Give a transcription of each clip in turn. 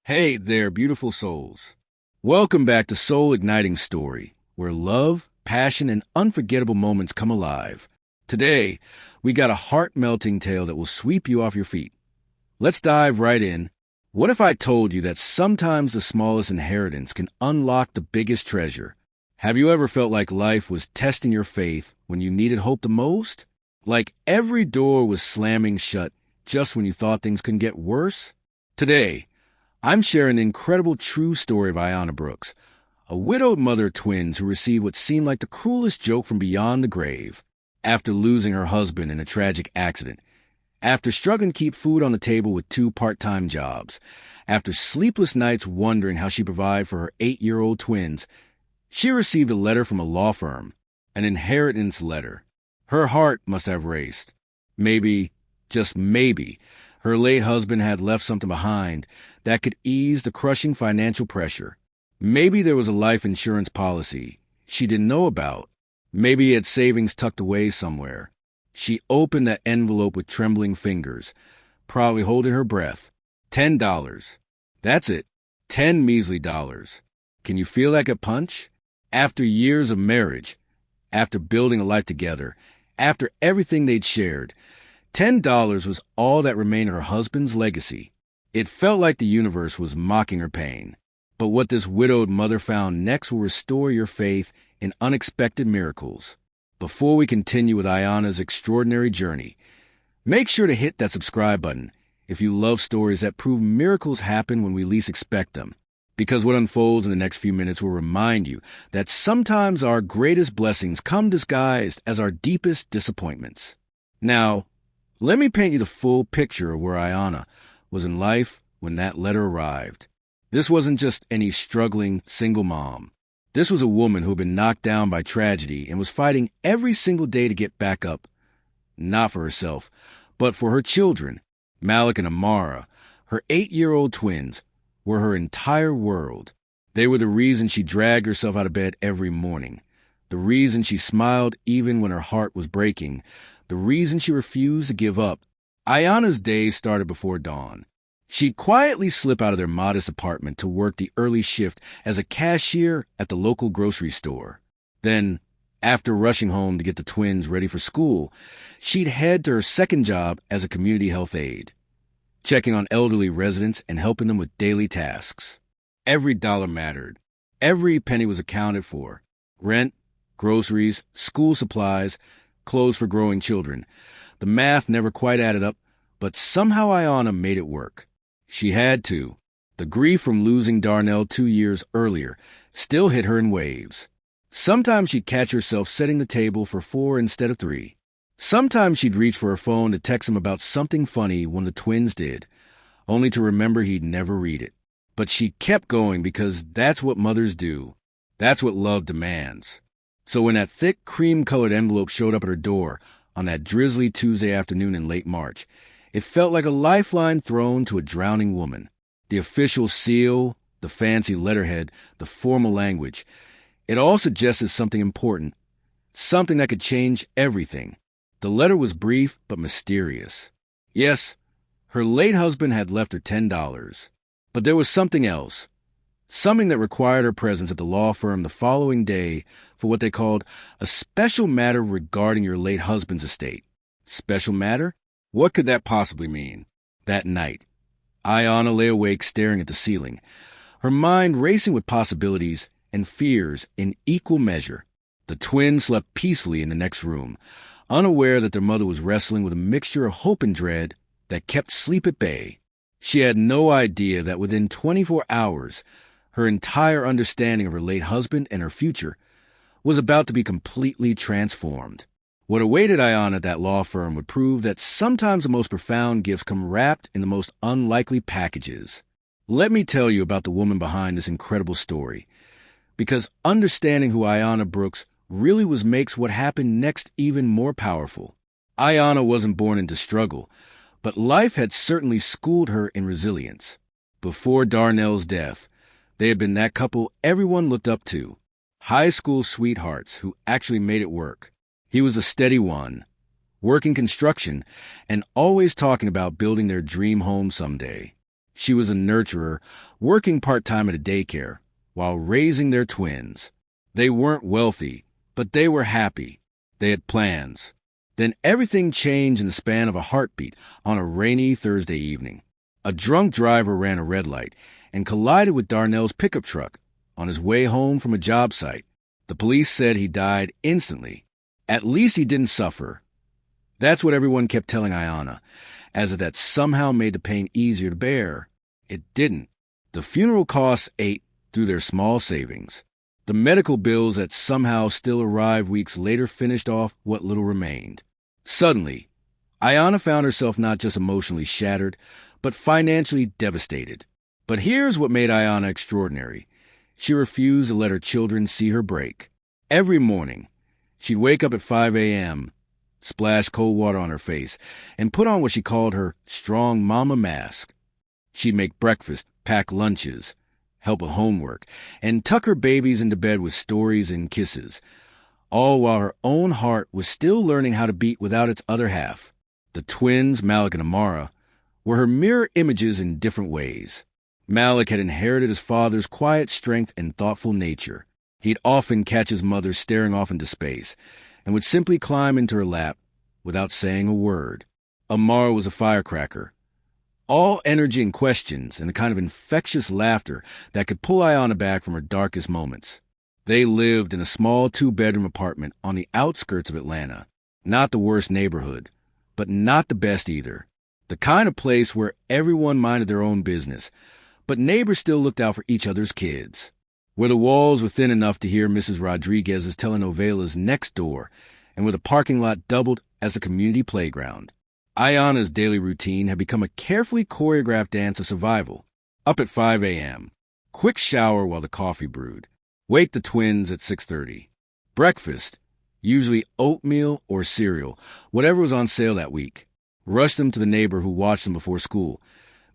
Hey there, beautiful souls. Welcome back to Soul Igniting Story, where love, passion, and unforgettable moments come alive. Today, we got a heart-melting tale that will sweep you off your feet. Let's dive right in. What if I told you that sometimes the smallest inheritance can unlock the biggest treasure? Have you ever felt like life was testing your faith when you needed hope the most? Like every door was slamming shut just when you thought things couldn't get worse? Today, I'm sharing the incredible true story of Ayana Brooks, a widowed mother of twins who received what seemed like the cruelest joke from beyond the grave. After losing her husband in a tragic accident, after struggling to keep food on the table with two part-time jobs, after sleepless nights wondering how she provided for her 8-year-old twins, she received a letter from a law firm, an inheritance letter. Her heart must have raced. Maybe, just maybe, her late husband had left something behind that could ease the crushing financial pressure. Maybe there was a life insurance policy she didn't know about. Maybe he had savings tucked away somewhere. She opened that envelope with trembling fingers, probably holding her breath. $10. That's it. 10 measly dollars. Can you feel that gut punch? After years of marriage, after building a life together, after everything they'd shared, $10 was all that remained of her husband's legacy. It felt like the universe was mocking her pain. But what this widowed mother found next will restore your faith in unexpected miracles. Before we continue with Ayana's extraordinary journey, make sure to hit that subscribe button if you love stories that prove miracles happen when we least expect them. Because what unfolds in the next few minutes will remind you that sometimes our greatest blessings come disguised as our deepest disappointments. Now, let me paint you the full picture of where Ayana was in life when that letter arrived. This wasn't just any struggling single mom. This was a woman who had been knocked down by tragedy and was fighting every single day to get back up. Not for herself, but for her children. Malik and Amara, her 8-year-old twins, were her entire world. They were the reason she dragged herself out of bed every morning. The reason she smiled even when her heart was breaking. The reason she refused to give up. Ayana's days started before dawn. She'd quietly slip out of their modest apartment to work the early shift as a cashier at the local grocery store. Then, after rushing home to get the twins ready for school, she'd head to her second job as a community health aide, checking on elderly residents and helping them with daily tasks. Every dollar mattered. Every penny was accounted for. Rent, groceries, school supplies, clothes for growing children. The math never quite added up, but somehow Ayana made it work. She had to. The grief from losing Darnell 2 years earlier still hit her in waves. Sometimes she'd catch herself setting the table for 4 instead of 3. Sometimes she'd reach for her phone to text him about something funny when the twins did, only to remember he'd never read it. But she kept going because that's what mothers do. That's what love demands. So when that thick cream-colored envelope showed up at her door on that drizzly Tuesday afternoon in late March, it felt like a lifeline thrown to a drowning woman. The official seal, the fancy letterhead, the formal language. It all suggested something important, something that could change everything. The letter was brief but mysterious. Yes, her late husband had left her $10, but there was something else. Something that required her presence at the law firm the following day for what they called a special matter regarding your late husband's estate. Special matter? What could that possibly mean? That night, Ayana lay awake staring at the ceiling, her mind racing with possibilities and fears in equal measure. The twins slept peacefully in the next room, unaware that their mother was wrestling with a mixture of hope and dread that kept sleep at bay. She had no idea that within 24 hours, her entire understanding of her late husband and her future was about to be completely transformed. What awaited Ayana at that law firm would prove that sometimes the most profound gifts come wrapped in the most unlikely packages. Let me tell you about the woman behind this incredible story, because understanding who Ayana Brooks really was makes what happened next even more powerful. Ayana wasn't born into struggle, but life had certainly schooled her in resilience. Before Darnell's death, they had been that couple everyone looked up to, high school sweethearts who actually made it work. He was a steady one, working construction and always talking about building their dream home someday. She was a nurturer, working part-time at a daycare, while raising their twins. They weren't wealthy, but they were happy. They had plans. Then everything changed in the span of a heartbeat on a rainy Thursday evening. A drunk driver ran a red light and collided with Darnell's pickup truck on his way home from a job site. The police said he died instantly. At least he didn't suffer. That's what everyone kept telling Ayana, as if that somehow made the pain easier to bear. It didn't. The funeral costs ate through their small savings. The medical bills that somehow still arrived weeks later finished off what little remained. Suddenly, Ayana found herself not just emotionally shattered, but financially devastated. But here's what made Ayana extraordinary. She refused to let her children see her break. Every morning, she'd wake up at 5 a.m., splash cold water on her face, and put on what she called her strong mama mask. She'd make breakfast, pack lunches, help with homework, and tuck her babies into bed with stories and kisses, all while her own heart was still learning how to beat without its other half. The twins, Malik and Amara, were her mirror images in different ways. Malik had inherited his father's quiet strength and thoughtful nature. He'd often catch his mother staring off into space and would simply climb into her lap without saying a word. Amara was a firecracker, all energy and questions and the kind of infectious laughter that could pull Ayana back from her darkest moments. They lived in a small 2-bedroom apartment on the outskirts of Atlanta. Not the worst neighborhood, but not the best either. The kind of place where everyone minded their own business, but neighbors still looked out for each other's kids. Where the walls were thin enough to hear Mrs. Rodriguez's telenovelas next door, and where the parking lot doubled as a community playground. Ayana's daily routine had become a carefully choreographed dance of survival. Up at 5 a.m., quick shower while the coffee brewed, wake the twins at 6:30. Breakfast, usually oatmeal or cereal, whatever was on sale that week. Rush them to the neighbor who watched them before school,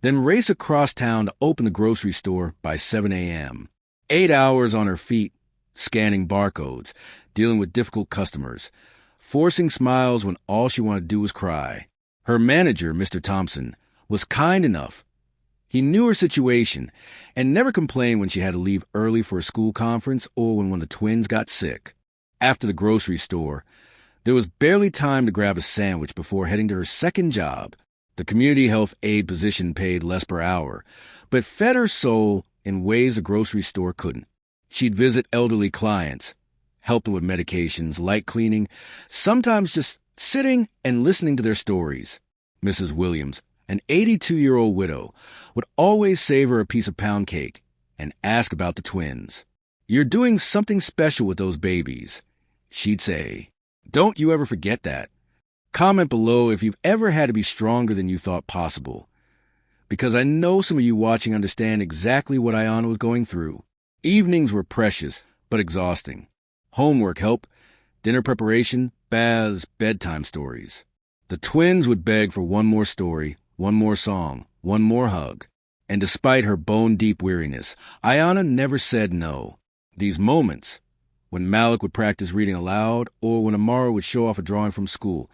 then race across town to open the grocery store by 7 a.m. 8 hours on her feet, scanning barcodes, dealing with difficult customers, forcing smiles when all she wanted to do was cry. Her manager, Mr. Thompson, was kind enough. He knew her situation and never complained when she had to leave early for a school conference or when one of the twins got sick. After the grocery store, there was barely time to grab a sandwich before heading to her second job. The community health aide position paid less per hour, but fed her soul in ways the grocery store couldn't. She'd visit elderly clients, help them with medications, light cleaning, sometimes just sitting and listening to their stories. Mrs. Williams, an 82-year-old widow, would always save her a piece of pound cake and ask about the twins. "You're doing something special with those babies," she'd say. "Don't you ever forget that. Comment below if you've ever had to be stronger than you thought possible, because I know some of you watching understand exactly what Ayana was going through. Evenings were precious, but exhausting. Homework help, dinner preparation, baths, bedtime stories. The twins would beg for one more story, one more song, one more hug. And despite her bone-deep weariness, Ayana never said no. These moments, when Malik would practice reading aloud or when Amara would show off a drawing from school,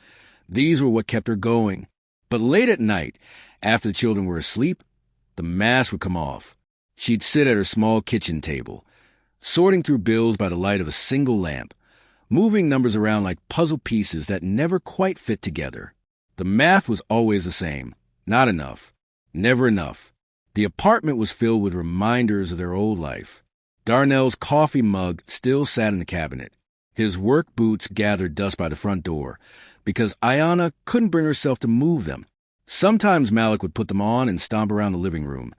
these were what kept her going. But late at night, after the children were asleep, the mask would come off. She'd sit at her small kitchen table, sorting through bills by the light of a single lamp, moving numbers around like puzzle pieces that never quite fit together. The math was always the same. Not enough. Never enough. The apartment was filled with reminders of their old life. Darnell's coffee mug still sat in the cabinet. His work boots gathered dust by the front door because Ayana couldn't bring herself to move them. Sometimes Malik would put them on and stomp around the living room,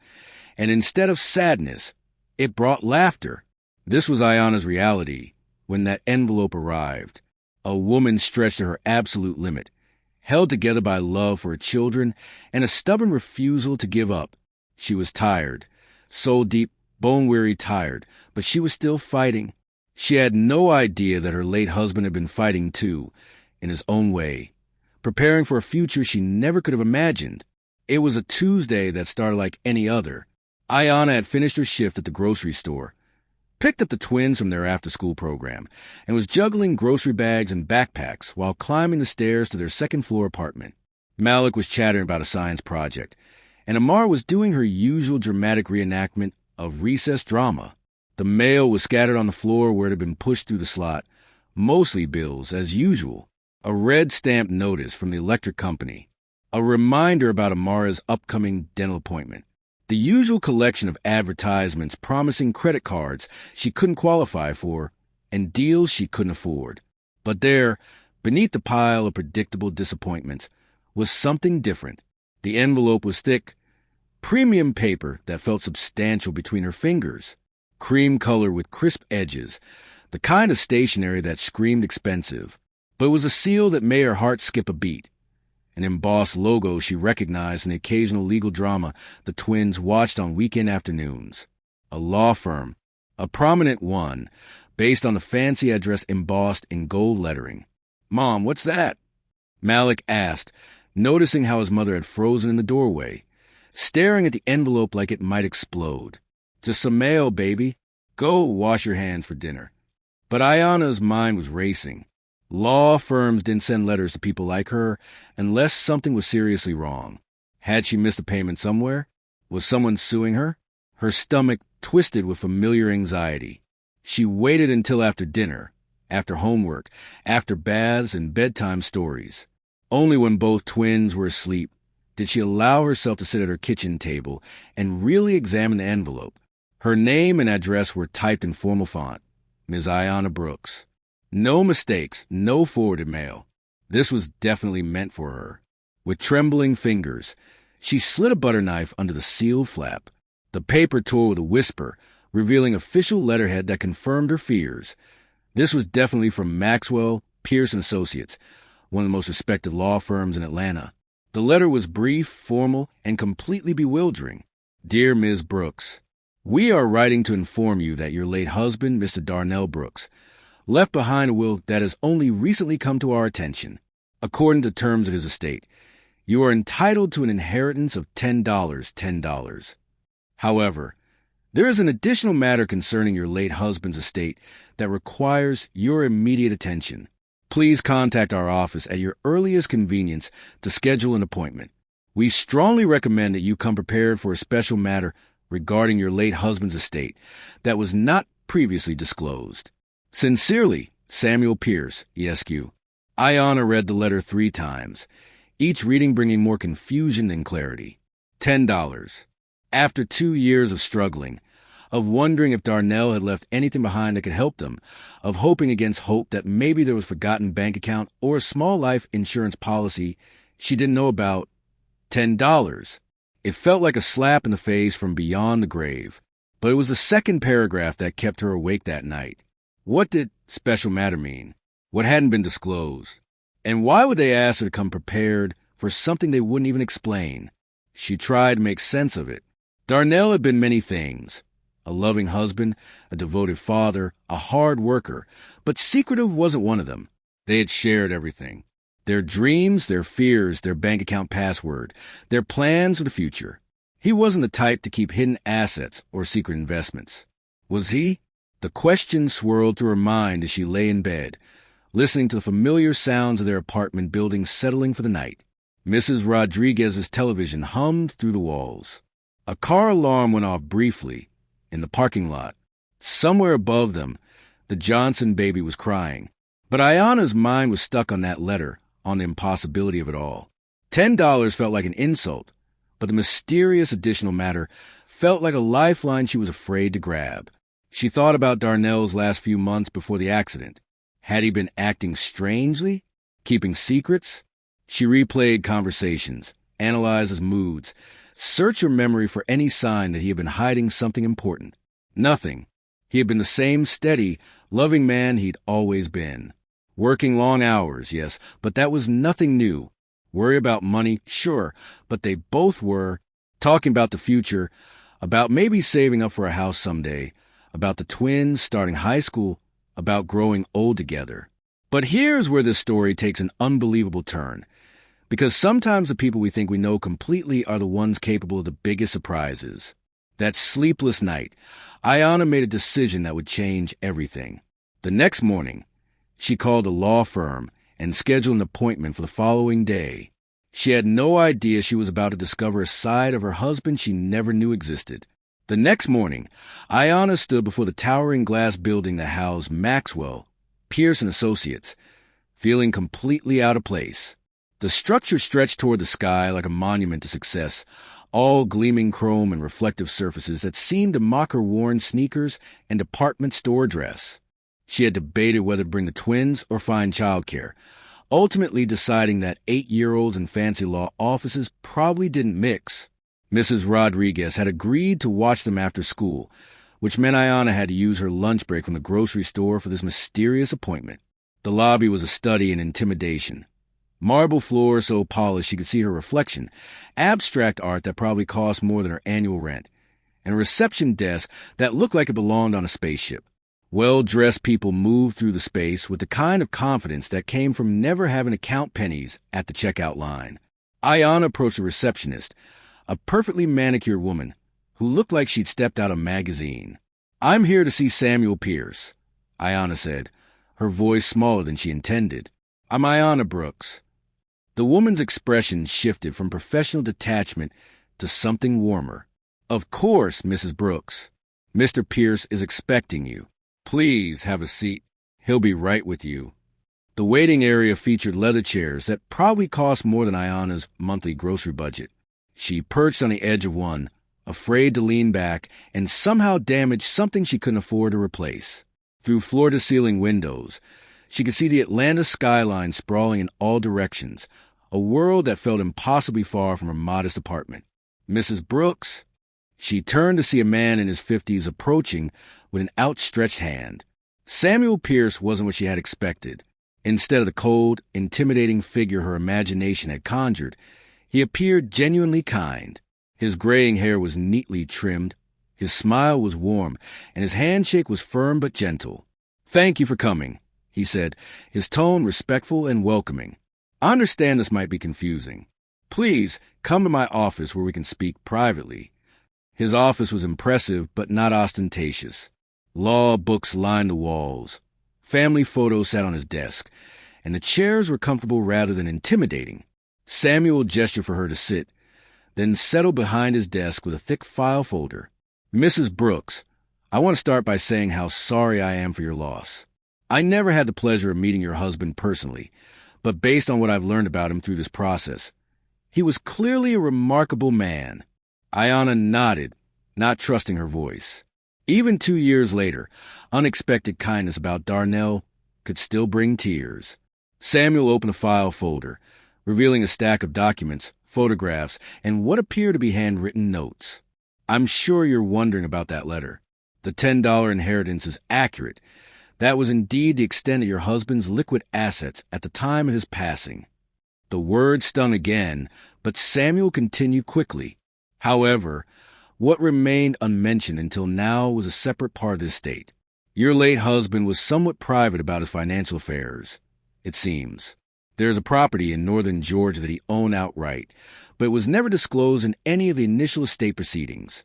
and instead of sadness, it brought laughter. This was Ayana's reality when that envelope arrived. A woman stretched to her absolute limit, held together by love for her children and a stubborn refusal to give up. She was tired, soul deep, bone-weary tired, but she was still fighting. She had no idea that her late husband had been fighting too, in his own way, preparing for a future she never could have imagined. It was a Tuesday that started like any other. Ayana had finished her shift at the grocery store, picked up the twins from their after-school program, and was juggling grocery bags and backpacks while climbing the stairs to their second-floor apartment. Malik was chattering about a science project, and Amara was doing her usual dramatic reenactment of recess drama. The mail was scattered on the floor where it had been pushed through the slot, mostly bills, as usual. A red stamped notice from the electric company, a reminder about Amara's upcoming dental appointment, the usual collection of advertisements promising credit cards she couldn't qualify for and deals she couldn't afford. But there, beneath the pile of predictable disappointments, was something different. The envelope was thick, premium paper that felt substantial between her fingers, cream color with crisp edges, the kind of stationery that screamed expensive. But it was a seal that made her heart skip a beat, an embossed logo she recognized in the occasional legal drama the twins watched on weekend afternoons. A law firm, a prominent one, based on the fancy address embossed in gold lettering. "Mom, what's that?" Malik asked, noticing how his mother had frozen in the doorway, staring at the envelope like it might explode. "Just some mail, baby. Go wash your hands for dinner." But Ayana's mind was racing. Law firms didn't send letters to people like her unless something was seriously wrong. Had she missed a payment somewhere? Was someone suing her? Her stomach twisted with familiar anxiety. She waited until after dinner, after homework, after baths and bedtime stories. Only when both twins were asleep did she allow herself to sit at her kitchen table and really examine the envelope. Her name and address were typed in formal font, Ms. Ayana Brooks. No mistakes, no forwarded mail. This was definitely meant for her. With trembling fingers, she slid a butter knife under the sealed flap. The paper tore with a whisper, revealing official letterhead that confirmed her fears. This was definitely from Maxwell, Pierce & Associates, one of the most respected law firms in Atlanta. The letter was brief, formal, and completely bewildering. "Dear Ms. Brooks, we are writing to inform you that your late husband, Mr. Darnell Brooks, left behind a will that has only recently come to our attention. According to the terms of his estate, you are entitled to an inheritance of $10. However, there is an additional matter concerning your late husband's estate that requires your immediate attention. Please contact our office at your earliest convenience to schedule an appointment. We strongly recommend that you come prepared for a special matter regarding your late husband's estate that was not previously disclosed. Sincerely, Samuel Pierce, Esq." Ayana read the letter 3 times, each reading bringing more confusion than clarity. $10. After 2 years of struggling, of wondering if Darnell had left anything behind that could help them, of hoping against hope that maybe there was a forgotten bank account or a small life insurance policy she didn't know about. $10. It felt like a slap in the face from beyond the grave, but it was the second paragraph that kept her awake that night. What did special matter mean? What hadn't been disclosed? And why would they ask her to come prepared for something they wouldn't even explain? She tried to make sense of it. Darnell had been many things. A loving husband, a devoted father, a hard worker, but secretive wasn't one of them. They had shared everything. Their dreams, their fears, their bank account password, their plans for the future. He wasn't the type to keep hidden assets or secret investments. Was he? The question swirled through her mind as she lay in bed, listening to the familiar sounds of their apartment building settling for the night. Mrs. Rodriguez's television hummed through the walls. A car alarm went off briefly in the parking lot. Somewhere above them, the Johnson baby was crying. But Ayana's mind was stuck on that letter, on the impossibility of it all. $10 felt like an insult, but the mysterious additional matter felt like a lifeline she was afraid to grab. She thought about Darnell's last few months before the accident. Had he been acting strangely? Keeping secrets? She replayed conversations, analyzed his moods, searched her memory for any sign that he had been hiding something important. Nothing. He had been the same steady, loving man he'd always been. Working long hours, yes, but that was nothing new. Worry about money, sure, but they both were. Talking about the future, about maybe saving up for a house someday, about the twins starting high school, about growing old together. But here's where this story takes an unbelievable turn, because sometimes the people we think we know completely are the ones capable of the biggest surprises. That sleepless night, Ayana made a decision that would change everything. The next morning, she called a law firm and scheduled an appointment for the following day. She had no idea she was about to discover a side of her husband she never knew existed. The next morning, Ayana stood before the towering glass building that housed Maxwell, Pierce and Associates, feeling completely out of place. The structure stretched toward the sky like a monument to success, all gleaming chrome and reflective surfaces that seemed to mock her worn sneakers and department store dress. She had debated whether to bring the twins or find childcare, ultimately deciding that 8-year-olds in fancy law offices probably didn't mix. Mrs. Rodriguez had agreed to watch them after school, which meant Ayana had to use her lunch break from the grocery store for this mysterious appointment. The lobby was a study in intimidation. Marble floor so polished she could see her reflection, abstract art that probably cost more than her annual rent, and a reception desk that looked like it belonged on a spaceship. Well-dressed people moved through the space with the kind of confidence that came from never having to count pennies at the checkout line. Ayana approached the receptionist, a perfectly manicured woman who looked like she'd stepped out of a magazine. "I'm here to see Samuel Pierce," Ayana said, her voice smaller than she intended. "I'm Ayana Brooks." The woman's expression shifted from professional detachment to something warmer. "Of course, Mrs. Brooks. Mr. Pierce is expecting you. Please have a seat. He'll be right with you." The waiting area featured leather chairs that probably cost more than Ayana's monthly grocery budget. She perched on the edge of one, afraid to lean back, and somehow damaged something she couldn't afford to replace. Through floor-to-ceiling windows, she could see the Atlanta skyline sprawling in all directions, a world that felt impossibly far from her modest apartment. "Mrs. Brooks?" She turned to see a man in his 50s approaching with an outstretched hand. Samuel Pierce wasn't what she had expected. Instead of the cold, intimidating figure her imagination had conjured, he appeared genuinely kind. His graying hair was neatly trimmed, his smile was warm, and his handshake was firm but gentle. "Thank you for coming," he said, his tone respectful and welcoming. "I understand this might be confusing. Please come to my office where we can speak privately." His office was impressive but not ostentatious. Law books lined the walls. Family photos sat on his desk, and the chairs were comfortable rather than intimidating. Samuel gestured for her to sit, then settled behind his desk with a thick file folder. "Mrs. Brooks, I want to start by saying how sorry I am for your loss. I never had the pleasure of meeting your husband personally, but based on what I've learned about him through this process, he was clearly a remarkable man." Ayana nodded, not trusting her voice. Even 2 years later, unexpected kindness about Darnell could still bring tears. Samuel opened a file folder, revealing a stack of documents, photographs, and what appeared to be handwritten notes. "I'm sure you're wondering about that letter. The $10 inheritance is accurate. That was indeed the extent of your husband's liquid assets at the time of his passing." The word stung again, but Samuel continued quickly. "However, what remained unmentioned until now was a separate part of the estate. Your late husband was somewhat private about his financial affairs, it seems. There is a property in northern Georgia that he owned outright, but it was never disclosed in any of the initial estate proceedings."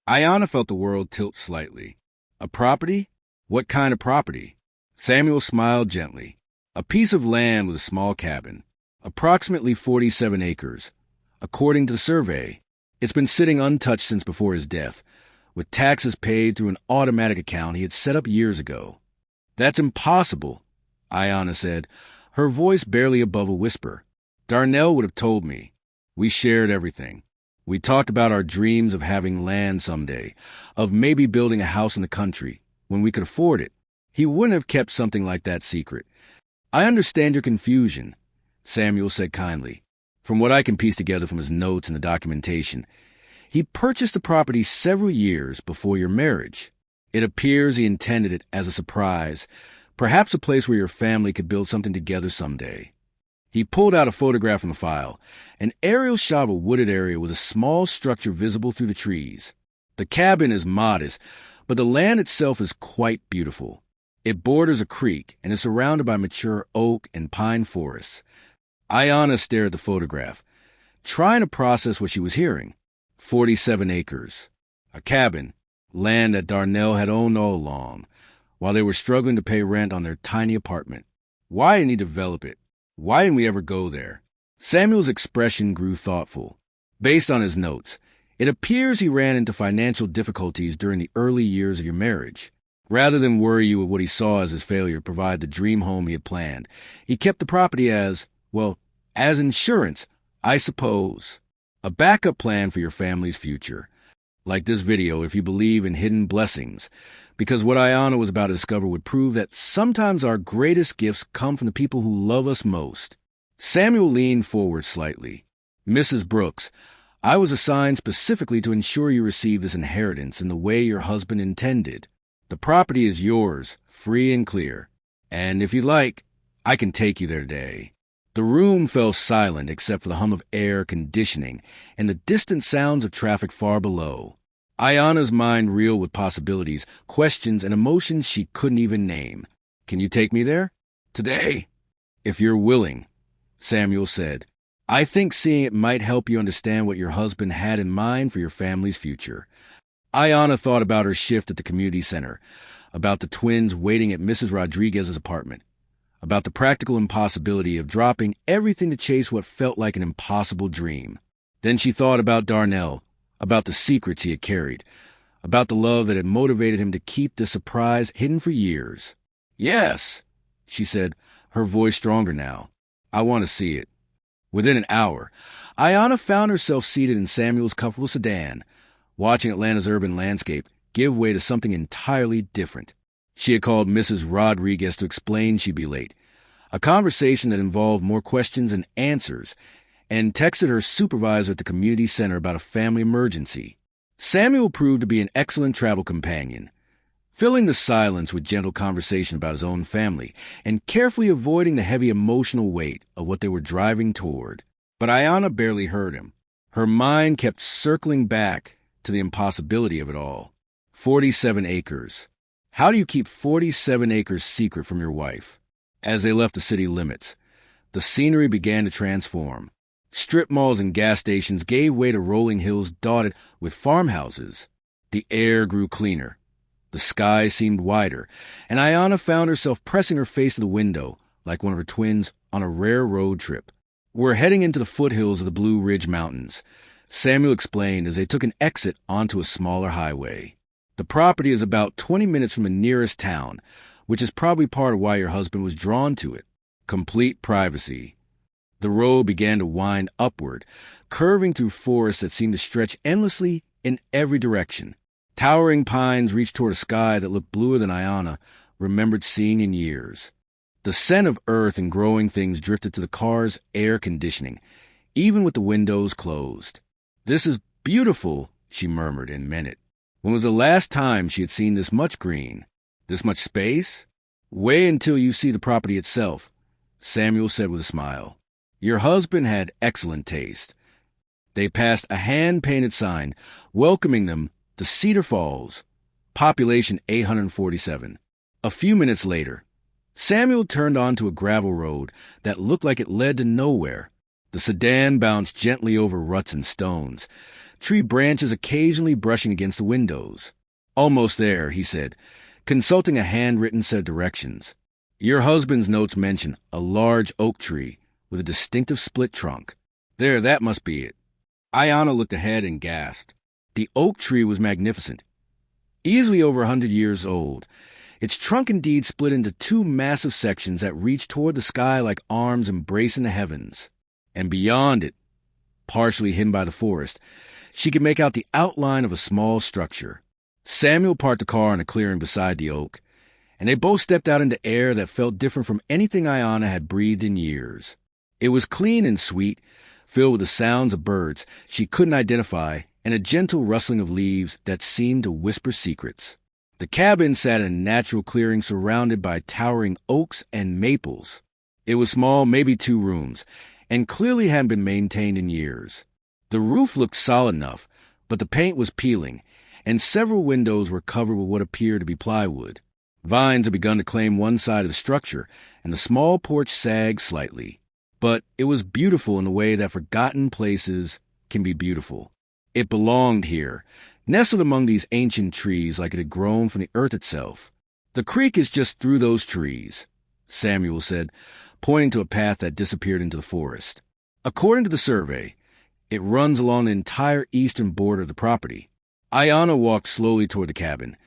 Ayana felt the world tilt slightly. "A property? What kind of property?" Samuel smiled gently. "A piece of land with a small cabin. Approximately 47 acres, according to the survey. It's been sitting untouched since before his death, with taxes paid through an automatic account he had set up years ago." "That's impossible," Ayana said, her voice barely above a whisper. "Darnell would have told me. We shared everything. We talked about our dreams of having land someday, of maybe building a house in the country, when we could afford it. He wouldn't have kept something like that secret." "I understand your confusion," Samuel said kindly. "From what I can piece together from his notes and the documentation, he purchased the property several years before your marriage. It appears he intended it as a surprise, perhaps a place where your family could build something together someday." He pulled out a photograph from the file, an aerial shot of a wooded area with a small structure visible through the trees. "The cabin is modest, but the land itself is quite beautiful. It borders a creek and is surrounded by mature oak and pine forests." Ayana stared at the photograph, trying to process what she was hearing. 47 acres. A cabin. Land that Darnell had owned all along, while they were struggling to pay rent on their tiny apartment. Why didn't he develop it? Why didn't we ever go there? Samuel's expression grew thoughtful. Based on his notes, it appears he ran into financial difficulties during the early years of your marriage. Rather than worry you with what he saw as his failure to provide the dream home he had planned, he kept the property as, well, as insurance, I suppose. A backup plan for your family's future. Like this video if you believe in hidden blessings, because what Ayana was about to discover would prove that sometimes our greatest gifts come from the people who love us most. Samuel leaned forward slightly. Mrs. Brooks, I was assigned specifically to ensure you receive this inheritance in the way your husband intended. The property is yours, free and clear. And if you like, I can take you there today. The room fell silent except for the hum of air conditioning and the distant sounds of traffic far below. Ayana's mind reeled with possibilities, questions, and emotions she couldn't even name. Can you take me there? Today? If you're willing, Samuel said. I think seeing it might help you understand what your husband had in mind for your family's future. Ayana thought about her shift at the community center, about the twins waiting at Mrs. Rodriguez's apartment, about the practical impossibility of dropping everything to chase what felt like an impossible dream. Then she thought about Darnell, about the secrets he had carried, about the love that had motivated him to keep this surprise hidden for years. Yes, she said, her voice stronger now. I want to see it. Within an hour, Ayana found herself seated in Samuel's comfortable sedan, watching Atlanta's urban landscape give way to something entirely different. She had called Mrs. Rodriguez to explain she'd be late, a conversation that involved more questions than answers, and texted her supervisor at the community center about a family emergency. Samuel proved to be an excellent travel companion, filling the silence with gentle conversation about his own family and carefully avoiding the heavy emotional weight of what they were driving toward. But Ayana barely heard him. Her mind kept circling back to the impossibility of it all. 47 acres. How do you keep 47 acres secret from your wife? As they left the city limits, the scenery began to transform. Strip malls and gas stations gave way to rolling hills dotted with farmhouses. The air grew cleaner. The sky seemed wider, and Ayana found herself pressing her face to the window like one of her twins on a rare road trip. We're heading into the foothills of the Blue Ridge Mountains, Samuel explained as they took an exit onto a smaller highway. The property is about 20 minutes from the nearest town, which is probably part of why your husband was drawn to it. Complete privacy. The road began to wind upward, curving through forests that seemed to stretch endlessly in every direction. Towering pines reached toward a sky that looked bluer than Ayana remembered seeing in years. The scent of earth and growing things drifted to the car's air conditioning, even with the windows closed. This is beautiful, she murmured and meant it. When was the last time she had seen this much green? This much space? Wait until you see the property itself, Samuel said with a smile. Your husband had excellent taste. They passed a hand-painted sign welcoming them to Cedar Falls, population 847. A few minutes later, Samuel turned onto a gravel road that looked like it led to nowhere. The sedan bounced gently over ruts and stones, tree branches occasionally brushing against the windows. Almost there, he said, consulting a handwritten set of directions. Your husband's notes mention a large oak tree with a distinctive split trunk. There, that must be it. Ayana looked ahead and gasped. The oak tree was magnificent, easily over 100 years old. Its trunk indeed split into two massive sections that reached toward the sky like arms embracing the heavens. And beyond it, partially hidden by the forest, she could make out the outline of a small structure. Samuel parked the car in a clearing beside the oak, and they both stepped out into air that felt different from anything Ayana had breathed in years. It was clean and sweet, filled with the sounds of birds she couldn't identify and a gentle rustling of leaves that seemed to whisper secrets. The cabin sat in a natural clearing surrounded by towering oaks and maples. It was small, maybe 2 rooms, and clearly hadn't been maintained in years. The roof looked solid enough, but the paint was peeling, and several windows were covered with what appeared to be plywood. Vines had begun to claim one side of the structure, and the small porch sagged slightly. But it was beautiful in the way that forgotten places can be beautiful. It belonged here, nestled among these ancient trees like it had grown from the earth itself. The creek is just through those trees, Samuel said, pointing to a path that disappeared into the forest. According to the survey, it runs along the entire eastern border of the property. Ayana walked slowly toward the cabin,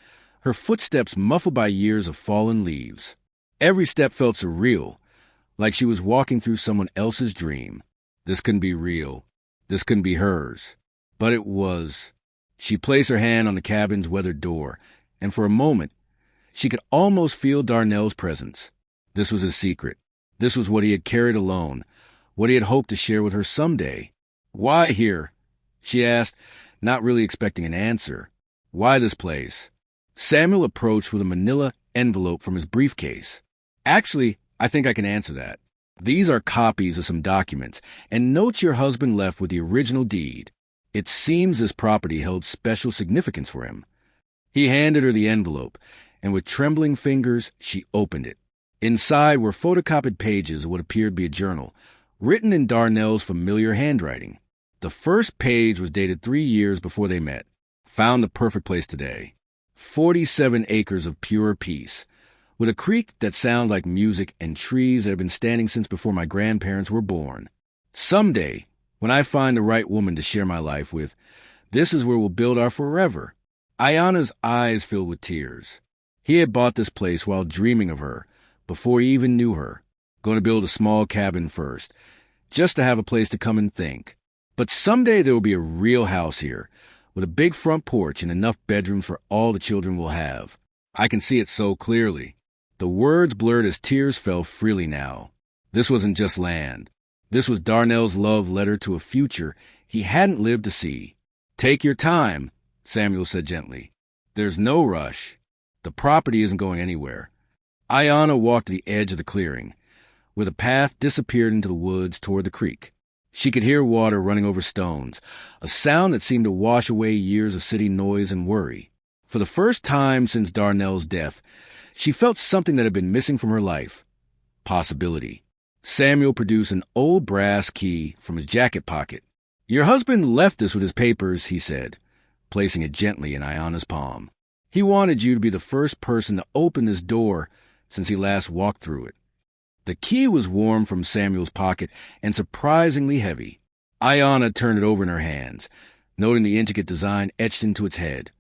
her footsteps muffled by years of fallen leaves. Every step felt surreal, like she was walking through someone else's dream. This couldn't be real. This couldn't be hers. But it was. She placed her hand on the cabin's weathered door, and for a moment, she could almost feel Darnell's presence. This was his secret. This was what he had carried alone, what he had hoped to share with her someday. "Why here?" she asked, not really expecting an answer. "Why this place?" Samuel approached with a manila envelope from his briefcase. "Actually, I think I can answer that. These are copies of some documents and notes your husband left with the original deed. It seems this property held special significance for him." He handed her the envelope, and with trembling fingers, she opened it. Inside were photocopied pages of what appeared to be a journal, written in Darnell's familiar handwriting. The first page was dated 3 years before they met. "Found the perfect place today. 47 acres of pure peace, with a creek that sounds like music and trees that have been standing since before my grandparents were born. Someday, when I find the right woman to share my life with, this is where we'll build our forever." Ayana's eyes filled with tears. He had bought this place while dreaming of her, before he even knew her. Going to build a small cabin first, just to have a place to come and think. But someday there will be a real house here, with a big front porch and enough bedrooms for all the children will have. I can see it so clearly. The words blurred as tears fell freely now. This wasn't just land. This was Darnell's love letter to a future he hadn't lived to see. "Take your time," Samuel said gently. "There's no rush. The property isn't going anywhere." Ayana walked to the edge of the clearing, where the path disappeared into the woods toward the creek. She could hear water running over stones, a sound that seemed to wash away years of city noise and worry. For the first time since Darnell's death, she felt something that had been missing from her life. Possibility. Samuel produced an old brass key from his jacket pocket. "Your husband left this with his papers," he said, placing it gently in Ayana's palm. "He wanted you to be the first person to open this door since he last walked through it." The key was warm from Samuel's pocket and surprisingly heavy. Ayana turned it over in her hands, noting the intricate design etched into its head.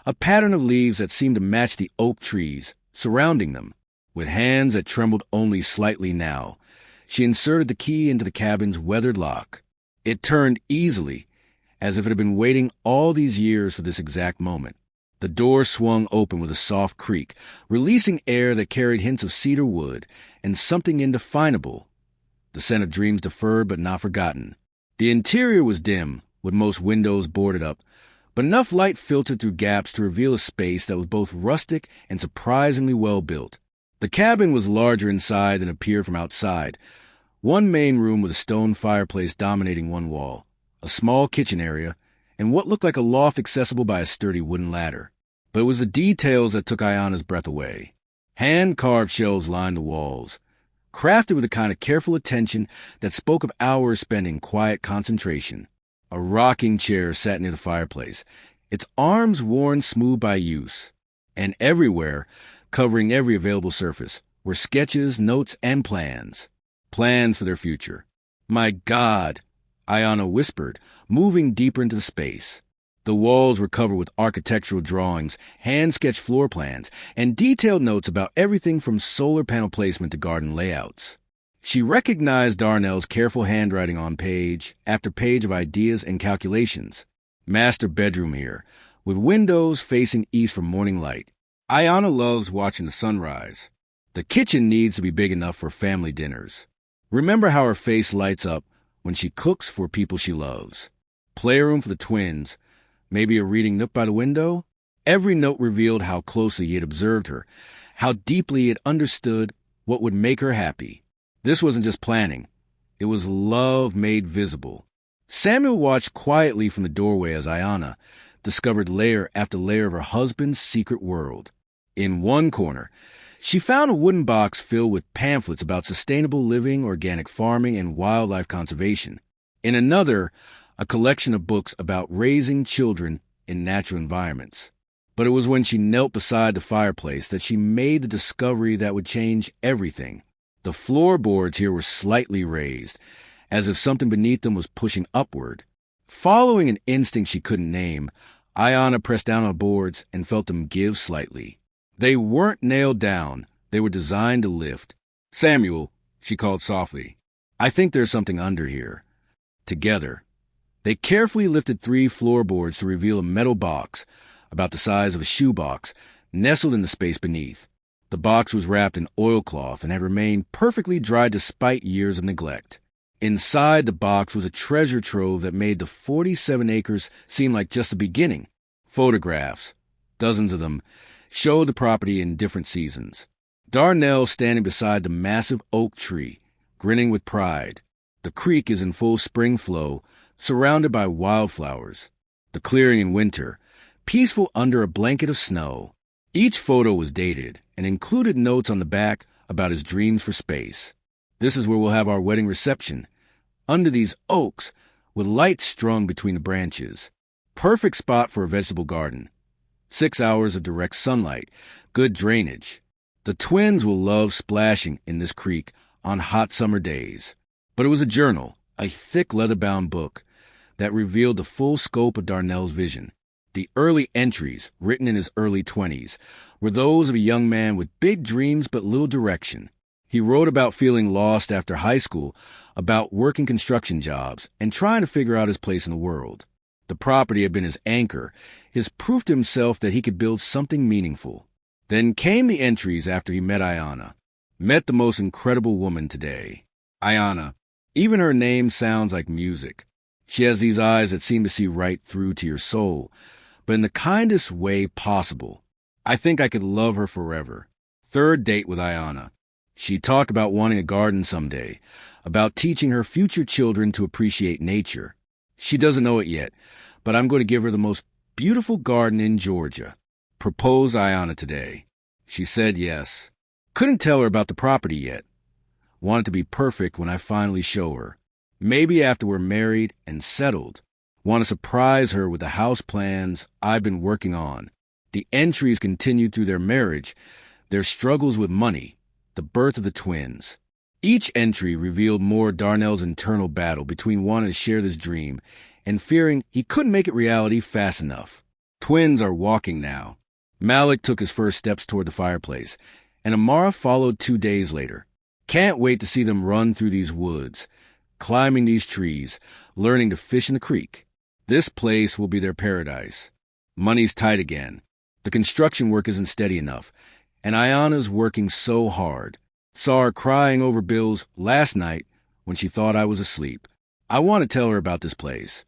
A pattern of leaves that seemed to match the oak trees surrounding them. With hands that trembled only slightly now, she inserted the key into the cabin's weathered lock. It turned easily, as if it had been waiting all these years for this exact moment. The door swung open with a soft creak, releasing air that carried hints of cedar wood and something indefinable, the scent of dreams deferred but not forgotten. The interior was dim, with most windows boarded up, but enough light filtered through gaps to reveal a space that was both rustic and surprisingly well built. The cabin was larger inside than appeared from outside. One main room with a stone fireplace dominating one wall, a small kitchen area, and what looked like a loft accessible by a sturdy wooden ladder. But it was the details that took Ayana's breath away. Hand-carved shelves lined the walls, crafted with a kind of careful attention that spoke of hours spent in quiet concentration. A rocking chair sat near the fireplace, its arms worn smooth by use. And everywhere, covering every available surface, were sketches, notes, and plans. Plans for their future. "My God," Ayana whispered, moving deeper into the space. The walls were covered with architectural drawings, hand-sketched floor plans, and detailed notes about everything from solar panel placement to garden layouts. She recognized Darnell's careful handwriting on page after page of ideas and calculations. Master bedroom here, with windows facing east for morning light. Ayana loves watching the sunrise. The kitchen needs to be big enough for family dinners. Remember how her face lights up when she cooks for people she loves. Playroom for the twins, maybe a reading nook by the window. Every note revealed how closely he had observed her, how deeply he had understood what would make her happy. This wasn't just planning. It was love made visible. Samuel watched quietly from the doorway as Ayana discovered layer after layer of her husband's secret world. In one corner, she found a wooden box filled with pamphlets about sustainable living, organic farming, and wildlife conservation. In another, a collection of books about raising children in natural environments. But it was when she knelt beside the fireplace that she made the discovery that would change everything. The floorboards here were slightly raised, as if something beneath them was pushing upward. Following an instinct she couldn't name, Ayana pressed down on the boards and felt them give slightly. They weren't nailed down. They were designed to lift. "Samuel," she called softly, "I think there's something under here." Together, they carefully lifted 3 floorboards to reveal a metal box, about the size of a shoebox, nestled in the space beneath. The box was wrapped in oilcloth and had remained perfectly dry despite years of neglect. Inside the box was a treasure trove that made the 47 acres seem like just the beginning. Photographs, dozens of them, showed the property in different seasons. Darnell standing beside the massive oak tree, grinning with pride. The creek is in full spring flow, surrounded by wildflowers. The clearing in winter, peaceful under a blanket of snow. Each photo was dated and included notes on the back about his dreams for space. "This is where we'll have our wedding reception, under these oaks, with lights strung between the branches. Perfect spot for a vegetable garden. 6 hours of direct sunlight, good drainage. The twins will love splashing in this creek on hot summer days." But it was a journal, a thick leather-bound book, that revealed the full scope of Darnell's vision. The early entries, written in his early 20s, were those of a young man with big dreams but little direction. He wrote about feeling lost after high school, about working construction jobs, and trying to figure out his place in the world. The property had been his anchor, his proof to himself that he could build something meaningful. Then came the entries after he met Ayana. Met the most incredible woman today. Ayana. Even her name sounds like music. She has these eyes that seem to see right through to your soul, but in the kindest way possible. I think I could love her forever. 3rd date with Ayana. She talked about wanting a garden someday, about teaching her future children to appreciate nature. She doesn't know it yet, but I'm going to give her the most beautiful garden in Georgia. Propose Ayana today. She said yes. Couldn't tell her about the property yet. Want it to be perfect when I finally show her. Maybe after we're married and settled. Want to surprise her with the house plans I've been working on. The entries continued through their marriage, their struggles with money, the birth of the twins. Each entry revealed more Darnell's internal battle between wanting to share this dream and fearing he couldn't make it reality fast enough. Twins are walking now. Malik took his first steps toward the fireplace, and Amara followed 2 days later. Can't wait to see them run through these woods, climbing these trees, learning to fish in the creek. This place will be their paradise. Money's tight again. The construction work isn't steady enough, and Ayana's working so hard. Saw her crying over bills last night when she thought I was asleep. I want to tell her about this place.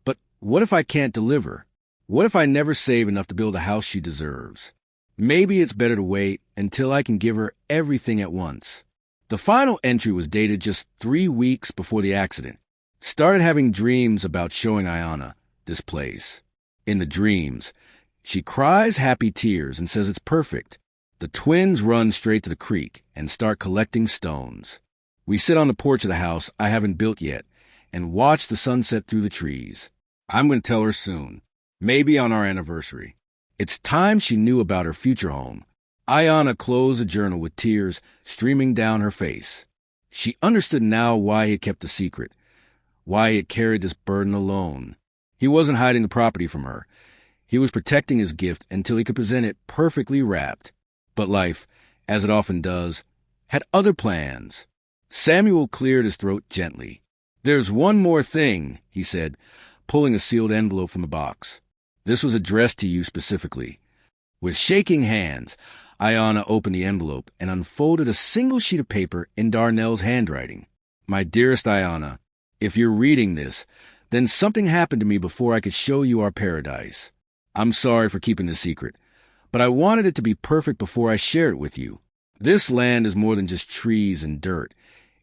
But what if I can't deliver? What if I never save enough to build a house she deserves? Maybe it's better to wait until I can give her everything at once. The final entry was dated just 3 weeks before the accident. Started having dreams about showing Ayana this place. In the dreams, she cries happy tears and says it's perfect. The twins run straight to the creek and start collecting stones. We sit on the porch of the house I haven't built yet and watch the sunset through the trees. I'm going to tell her soon, maybe on our anniversary. It's time she knew about her future home. Ayana closed the journal with tears streaming down her face. She understood now why he had kept the secret, why he had carried this burden alone. He wasn't hiding the property from her. He was protecting his gift until he could present it perfectly wrapped. But life, as it often does, had other plans. Samuel cleared his throat gently. "There's one more thing," he said, pulling a sealed envelope from the box. This was addressed to you specifically. With shaking hands, Ayana opened the envelope and unfolded a single sheet of paper in Darnell's handwriting. "My dearest Ayana, if you're reading this, then something happened to me before I could show you our paradise. I'm sorry for keeping this secret, but I wanted it to be perfect before I shared it with you. This land is more than just trees and dirt.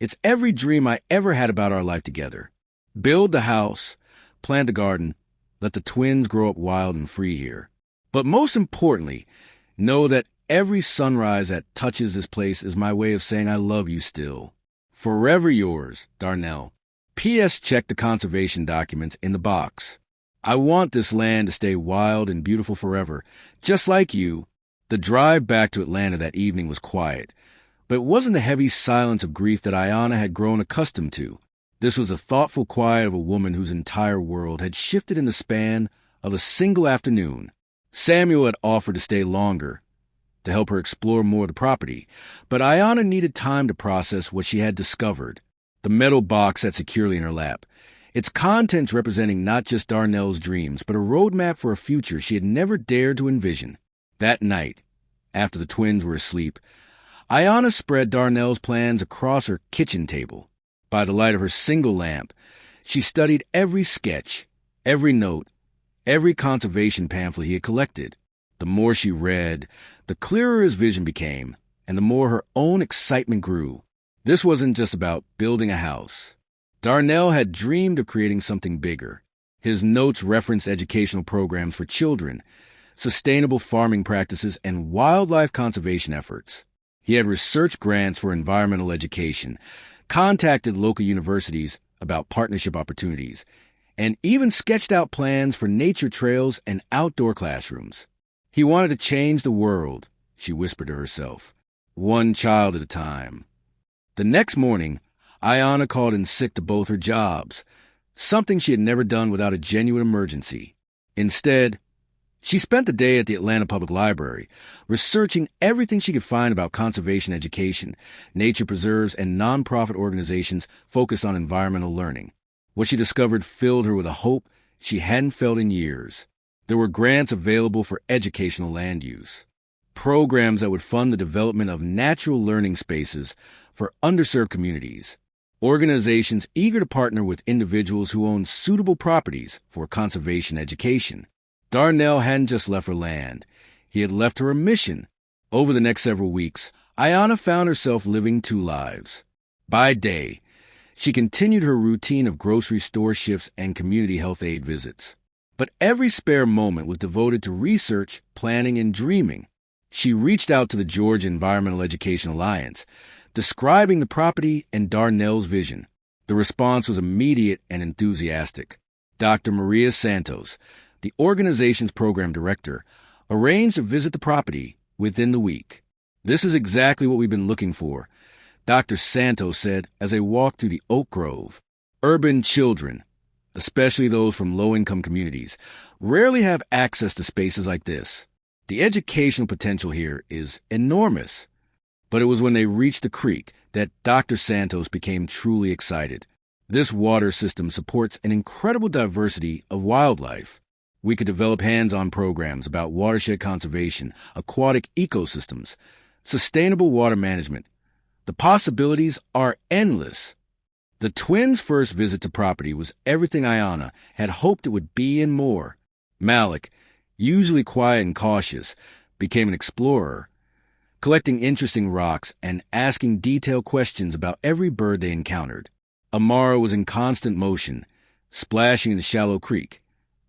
It's every dream I ever had about our life together. Build the house, plant the garden, let the twins grow up wild and free here. But most importantly, know that every sunrise that touches this place is my way of saying I love you still. Forever yours, Darnell. P.S. Check the conservation documents in the box. I want this land to stay wild and beautiful forever, just like you." The drive back to Atlanta that evening was quiet, but it wasn't the heavy silence of grief that Ayana had grown accustomed to. This was a thoughtful quiet of a woman whose entire world had shifted in the span of a single afternoon. Samuel had offered to stay longer, to help her explore more of the property, but Ayana needed time to process what she had discovered. The metal box sat securely in her lap, its contents representing not just Darnell's dreams, but a roadmap for a future she had never dared to envision. That night, after the twins were asleep, Ayana spread Darnell's plans across her kitchen table. By the light of her single lamp, she studied every sketch, every note, every conservation pamphlet he had collected. The more she read, the clearer his vision became, and the more her own excitement grew. This wasn't just about building a house. Darnell had dreamed of creating something bigger. His notes referenced educational programs for children, sustainable farming practices, and wildlife conservation efforts. He had researched grants for environmental education, contacted local universities about partnership opportunities, and even sketched out plans for nature trails and outdoor classrooms. He wanted to change the world, she whispered to herself, one child at a time. The next morning, Ayana called in sick to both her jobs, something she had never done without a genuine emergency. Instead, she spent the day at the Atlanta Public Library, researching everything she could find about conservation education, nature preserves, and nonprofit organizations focused on environmental learning. What she discovered filled her with a hope she hadn't felt in years. There were grants available for educational land use, programs that would fund the development of natural learning spaces for underserved communities, organizations eager to partner with individuals who own suitable properties for conservation education. Darnell hadn't just left her land. He had left her a mission. Over the next several weeks, Ayana found herself living two lives. By day, she continued her routine of grocery store shifts and community health aid visits. But every spare moment was devoted to research, planning, and dreaming. She reached out to the Georgia Environmental Education Alliance, describing the property and Darnell's vision. The response was immediate and enthusiastic. Dr. Maria Santos, the organization's program director, arranged to visit the property within the week. "This is exactly what we've been looking for," Dr. Santos said as they walked through the oak grove. Urban children, especially those from low-income communities, rarely have access to spaces like this. The educational potential here is enormous. But it was when they reached the creek that Dr. Santos became truly excited. This water system supports an incredible diversity of wildlife. We could develop hands-on programs about watershed conservation, aquatic ecosystems, sustainable water management. The possibilities are endless. The twins' first visit to property was everything Ayana had hoped it would be and more. Malik, usually quiet and cautious, became an explorer, collecting interesting rocks and asking detailed questions about every bird they encountered. Amara was in constant motion, splashing in the shallow creek,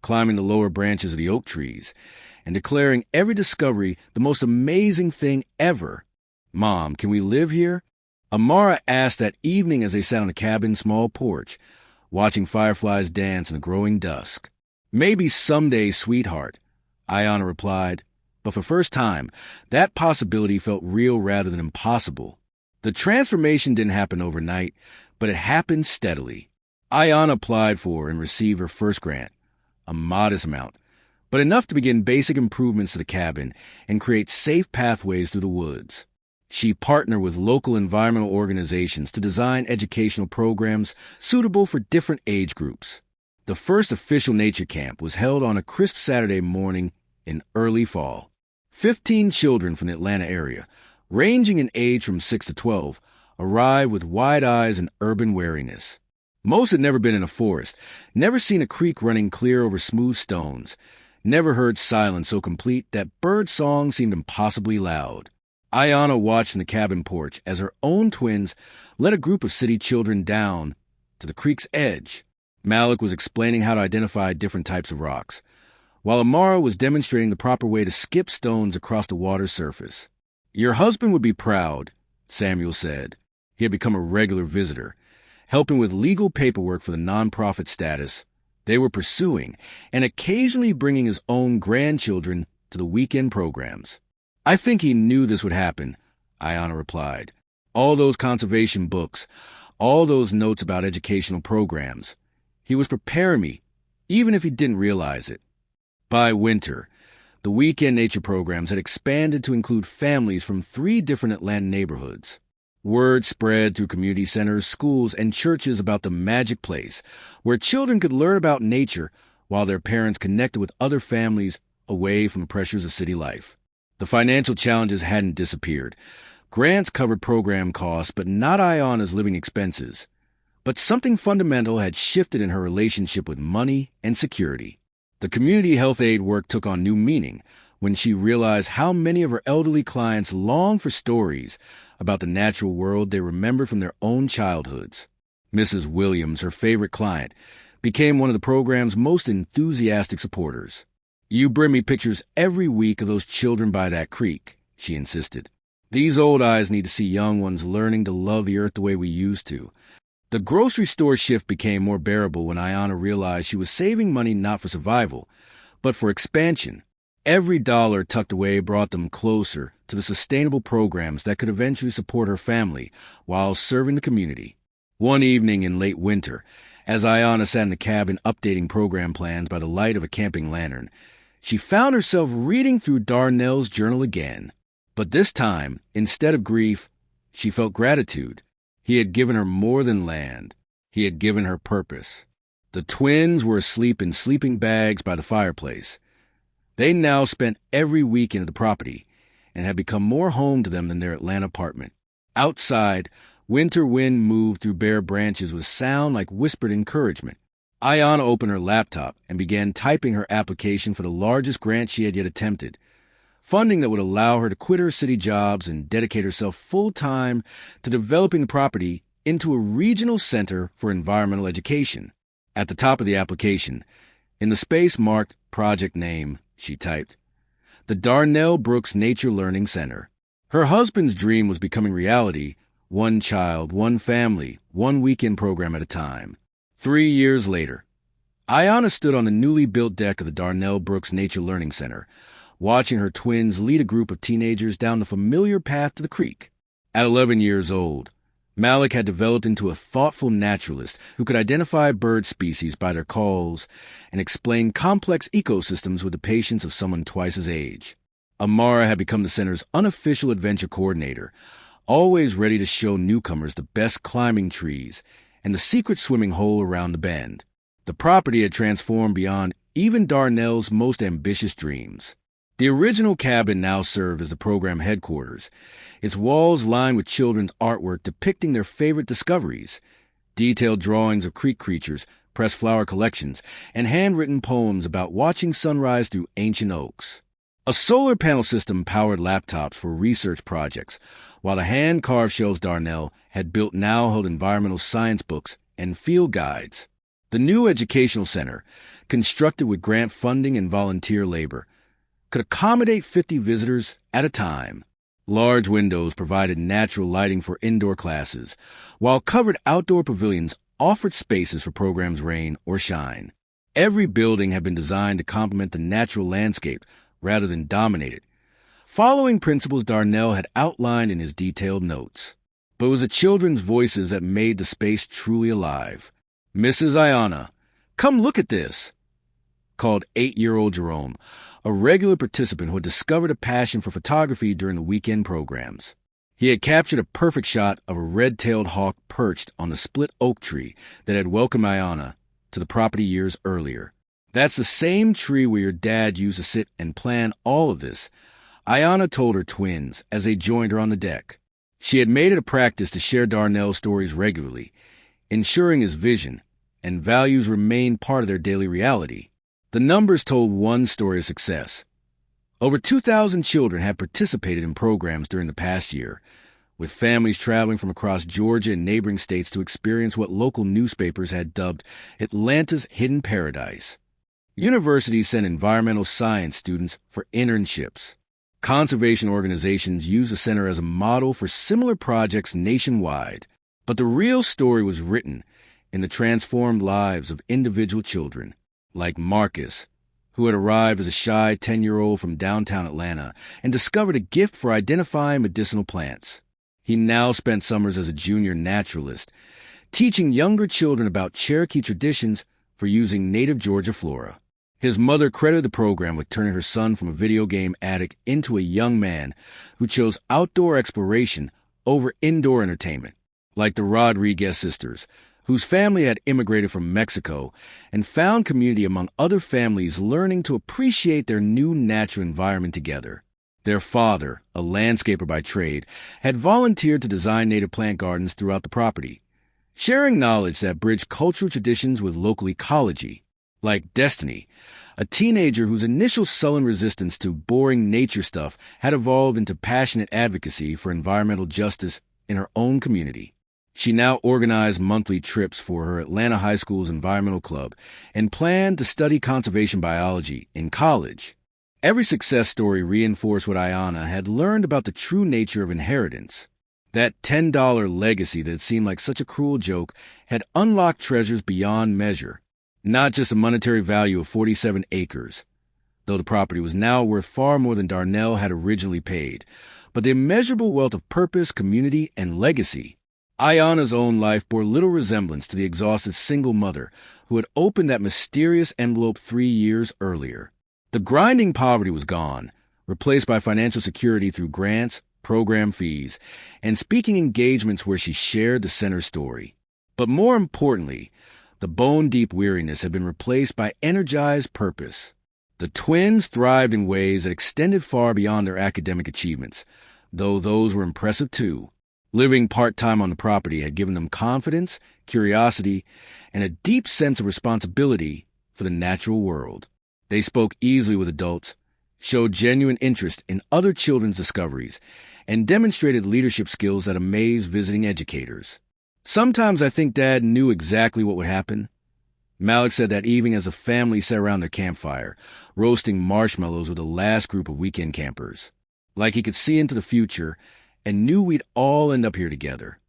climbing the lower branches of the oak trees, and declaring every discovery the most amazing thing ever. "Mom, can we live here?" Amara asked that evening as they sat on the cabin's small porch, watching fireflies dance in the growing dusk. "Maybe someday, sweetheart," Ayana replied, but for the first time, that possibility felt real rather than impossible. The transformation didn't happen overnight, but it happened steadily. Ayana applied for and received her first grant, a modest amount, but enough to begin basic improvements to the cabin and create safe pathways through the woods. She partnered with local environmental organizations to design educational programs suitable for different age groups. The first official nature camp was held on a crisp Saturday morning in early fall. 15 children from the Atlanta area, ranging in age from 6 to 12, arrived with wide eyes and urban wariness. Most had never been in a forest, never seen a creek running clear over smooth stones, never heard silence so complete that bird song seemed impossibly loud. Ayana watched from the cabin porch as her own twins led a group of city children down to the creek's edge. Malik was explaining how to identify different types of rocks, while Amara was demonstrating the proper way to skip stones across the water's surface. "Your husband would be proud," Samuel said. He had become a regular visitor, helping with legal paperwork for the nonprofit status they were pursuing, and occasionally bringing his own grandchildren to the weekend programs. "I think he knew this would happen," Ayana replied. "All those conservation books, all those notes about educational programs. He was preparing me, even if he didn't realize it. By winter, the weekend nature programs had expanded to include families from 3 different Atlanta neighborhoods. Word spread through community centers, schools, and churches about the magic place where children could learn about nature while their parents connected with other families away from the pressures of city life. The financial challenges hadn't disappeared. Grants covered program costs, but not Ayana's living expenses. But something fundamental had shifted in her relationship with money and security. The community health aid work took on new meaning when she realized how many of her elderly clients longed for stories about the natural world they remembered from their own childhoods. Mrs. Williams, her favorite client, became one of the program's most enthusiastic supporters. "You bring me pictures every week of those children by that creek," she insisted. "These old eyes need to see young ones learning to love the earth the way we used to." The grocery store shift became more bearable when Ayana realized she was saving money not for survival, but for expansion. Every dollar tucked away brought them closer to the sustainable programs that could eventually support her family while serving the community. One evening in late winter, as Ayana sat in the cabin updating program plans by the light of a camping lantern, she found herself reading through Darnell's journal again. But this time, instead of grief, she felt gratitude. He had given her more than land. He had given her purpose. The twins were asleep in sleeping bags by the fireplace. They now spent every weekend at the property and had become more home to them than their Atlanta apartment. Outside, winter wind moved through bare branches with sound like whispered encouragement. Ayana opened her laptop and began typing her application for the largest grant she had yet attempted, funding that would allow her to quit her city jobs and dedicate herself full-time to developing the property into a regional center for environmental education. At the top of the application, in the space marked project name, she typed, "The Darnell Brooks Nature Learning Center." Her husband's dream was becoming reality, one child, one family, one weekend program at a time. 3 years later, Ayana stood on the newly built deck of the Darnell Brooks Nature Learning Center, watching her twins lead a group of teenagers down the familiar path to the creek. At 11 years old, Malik had developed into a thoughtful naturalist who could identify bird species by their calls and explain complex ecosystems with the patience of someone twice his age. Amara had become the center's unofficial adventure coordinator, always ready to show newcomers the best climbing trees and the secret swimming hole around the bend. The property had transformed beyond even Darnell's most ambitious dreams. The original cabin now served as the program headquarters, its walls lined with children's artwork depicting their favorite discoveries, detailed drawings of creek creatures, pressed flower collections, and handwritten poems about watching sunrise through ancient oaks. A solar panel system powered laptops for research projects, while the hand-carved shelves Darnell had built now held environmental science books and field guides. The new educational center, constructed with grant funding and volunteer labor, could accommodate 50 visitors at a time. Large windows provided natural lighting for indoor classes, while covered outdoor pavilions offered spaces for programs rain or shine. Every building had been designed to complement the natural landscape rather than dominate it, following principles Darnell had outlined in his detailed notes. But it was the children's voices that made the space truly alive. "Mrs. Ayana, come look at this," called 8-year-old Jerome, a regular participant who had discovered a passion for photography during the weekend programs. He had captured a perfect shot of a red-tailed hawk perched on the split oak tree that had welcomed Ayana to the property years earlier. "That's the same tree where your dad used to sit and plan all of this," Ayana told her twins as they joined her on the deck. She had made it a practice to share Darnell's stories regularly, ensuring his vision and values remained part of their daily reality. The numbers told one story of success. Over 2,000 children had participated in programs during the past year, with families traveling from across Georgia and neighboring states to experience what local newspapers had dubbed Atlanta's Hidden Paradise. Universities sent environmental science students for internships. Conservation organizations used the center as a model for similar projects nationwide. But the real story was written in the transformed lives of individual children, like Marcus, who had arrived as a shy 10-year-old from downtown Atlanta and discovered a gift for identifying medicinal plants. He now spent summers as a junior naturalist, teaching younger children about Cherokee traditions for using native Georgia flora. His mother credited the program with turning her son from a video game addict into a young man who chose outdoor exploration over indoor entertainment, like the Rodriguez sisters, whose family had immigrated from Mexico and found community among other families learning to appreciate their new natural environment together. Their father, a landscaper by trade, had volunteered to design native plant gardens throughout the property, sharing knowledge that bridged cultural traditions with local ecology. Like Destiny, a teenager whose initial sullen resistance to boring nature stuff had evolved into passionate advocacy for environmental justice in her own community. She now organized monthly trips for her Atlanta High School's environmental club and planned to study conservation biology in college. Every success story reinforced what Ayana had learned about the true nature of inheritance. That $10 legacy that seemed like such a cruel joke had unlocked treasures beyond measure. Not just a monetary value of 47 acres, though the property was now worth far more than Darnell had originally paid, but the immeasurable wealth of purpose, community, and legacy. Ayana's own life bore little resemblance to the exhausted single mother who had opened that mysterious envelope 3 years earlier. The grinding poverty was gone, replaced by financial security through grants, program fees, and speaking engagements where she shared the center story. But more importantly, the bone-deep weariness had been replaced by energized purpose. The twins thrived in ways that extended far beyond their academic achievements, though those were impressive too. Living part-time on the property had given them confidence, curiosity, and a deep sense of responsibility for the natural world. They spoke easily with adults, showed genuine interest in other children's discoveries, and demonstrated leadership skills that amazed visiting educators. Sometimes I think Dad knew exactly what would happen. Malik said that evening as a family sat around their campfire, roasting marshmallows with the last group of weekend campers. Like he could see into the future and knew we'd all end up here together.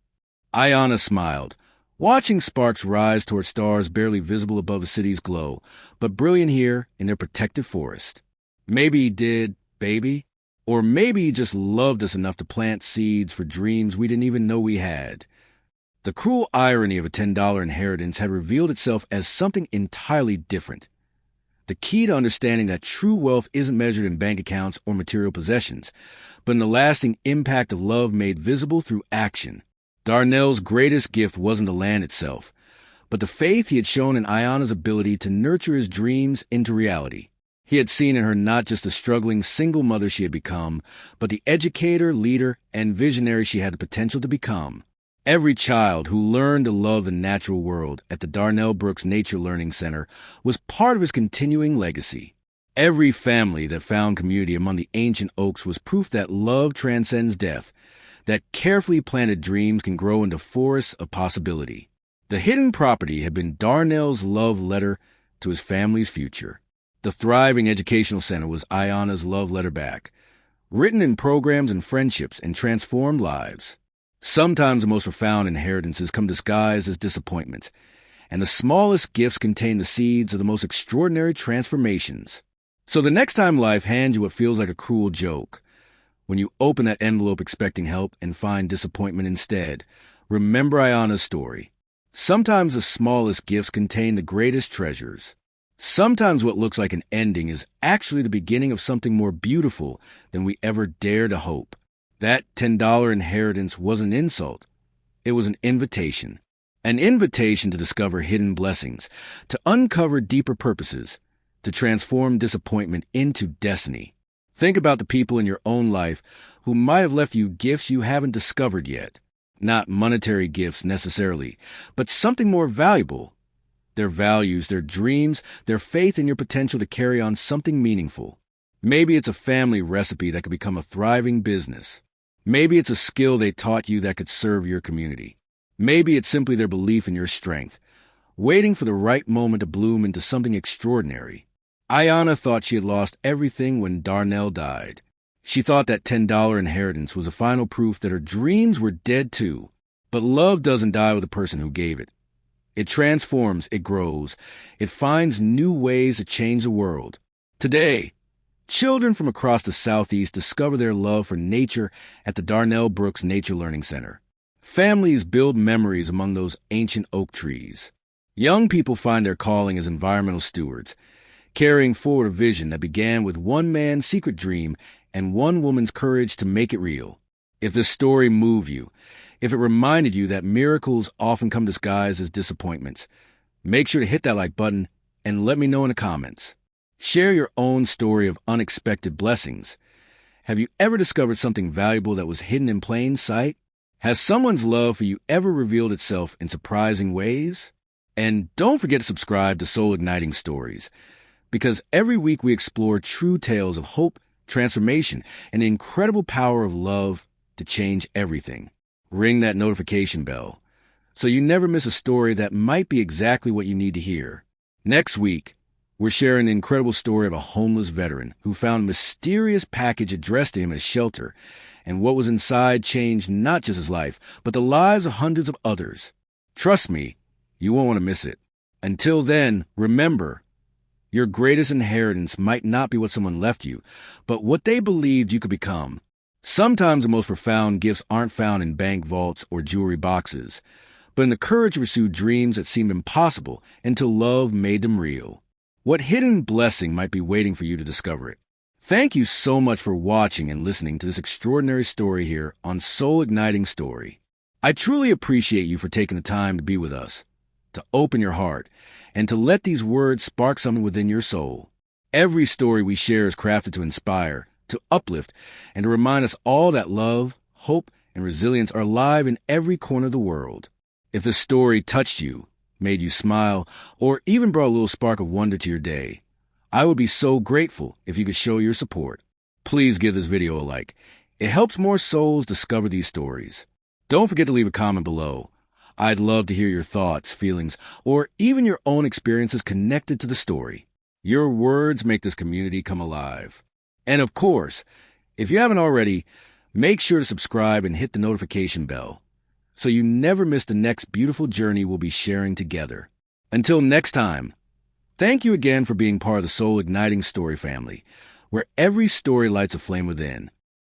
Ayana smiled, watching sparks rise toward stars barely visible above the city's glow, but brilliant here in their protected forest. Maybe he did, baby. Or maybe he just loved us enough to plant seeds for dreams we didn't even know we had. The cruel irony of a $10 inheritance had revealed itself as something entirely different. The key to understanding that true wealth isn't measured in bank accounts or material possessions, but in the lasting impact of love made visible through action. Darnell's greatest gift wasn't the land itself, but the faith he had shown in Ayana's ability to nurture his dreams into reality. He had seen in her not just the struggling single mother she had become, but the educator, leader, and visionary she had the potential to become. Every child who learned to love the natural world at the Ayana Brooks Nature Learning Center was part of his continuing legacy. Every family that found community among the ancient oaks was proof that love transcends death, that carefully planted dreams can grow into forests of possibility. The hidden property had been Darnell's love letter to his family's future. The thriving educational center was Ayana's love letter back, written in programs and friendships and transformed lives. Sometimes the most profound inheritances come disguised as disappointments, and the smallest gifts contain the seeds of the most extraordinary transformations. So the next time life hands you what feels like a cruel joke, when you open that envelope expecting help and find disappointment instead, remember Ayana's story. Sometimes the smallest gifts contain the greatest treasures. Sometimes what looks like an ending is actually the beginning of something more beautiful than we ever dare to hope. That $10 inheritance was an insult. It was an invitation to discover hidden blessings, to uncover deeper purposes, to transform disappointment into destiny. Think about the people in your own life who might have left you gifts you haven't discovered yet. Not monetary gifts necessarily, but something more valuable. Their values, their dreams, their faith in your potential to carry on something meaningful. Maybe it's a family recipe that could become a thriving business. Maybe it's a skill they taught you that could serve your community. Maybe it's simply their belief in your strength, waiting for the right moment to bloom into something extraordinary. Ayana thought she had lost everything when Darnell died. She thought that $10 inheritance was a final proof that her dreams were dead too. But love doesn't die with the person who gave it. It transforms, it grows, it finds new ways to change the world. Today, children from across the Southeast discover their love for nature at the Ayana Brooks Nature Learning Center. Families build memories among those ancient oak trees. Young people find their calling as environmental stewards, carrying forward a vision that began with one man's secret dream and one woman's courage to make it real. If this story moved you, if it reminded you that miracles often come disguised as disappointments, make sure to hit that like button and let me know in the comments. Share your own story of unexpected blessings. Have you ever discovered something valuable that was hidden in plain sight? Has someone's love for you ever revealed itself in surprising ways? And don't forget to subscribe to Soul Igniting Stories, because every week we explore true tales of hope, transformation, and the incredible power of love to change everything. Ring that notification bell so you never miss a story that might be exactly what you need to hear. Next week, we're sharing the incredible story of a homeless veteran who found a mysterious package addressed to him as shelter, and what was inside changed not just his life, but the lives of hundreds of others. Trust me, you won't want to miss it. Until then, remember, your greatest inheritance might not be what someone left you, but what they believed you could become. Sometimes the most profound gifts aren't found in bank vaults or jewelry boxes, but in the courage to pursue dreams that seemed impossible until love made them real. What hidden blessing might be waiting for you to discover it? Thank you so much for watching and listening to this extraordinary story here on Soul Igniting Story. I truly appreciate you for taking the time to be with us, to open your heart, and to let these words spark something within your soul. Every story we share is crafted to inspire, to uplift, and to remind us all that love, hope, and resilience are alive in every corner of the world. If this story touched you, made you smile, or even brought a little spark of wonder to your day, I would be so grateful if you could show your support. Please give this video a like. It helps more souls discover these stories. Don't forget to leave a comment below. I'd love to hear your thoughts, feelings, or even your own experiences connected to the story. Your words make this community come alive. And of course, if you haven't already, make sure to subscribe and hit the notification bell so you never miss the next beautiful journey we'll be sharing together. Until next time, thank you again for being part of the Soul Igniting Story family, where every story lights a flame within.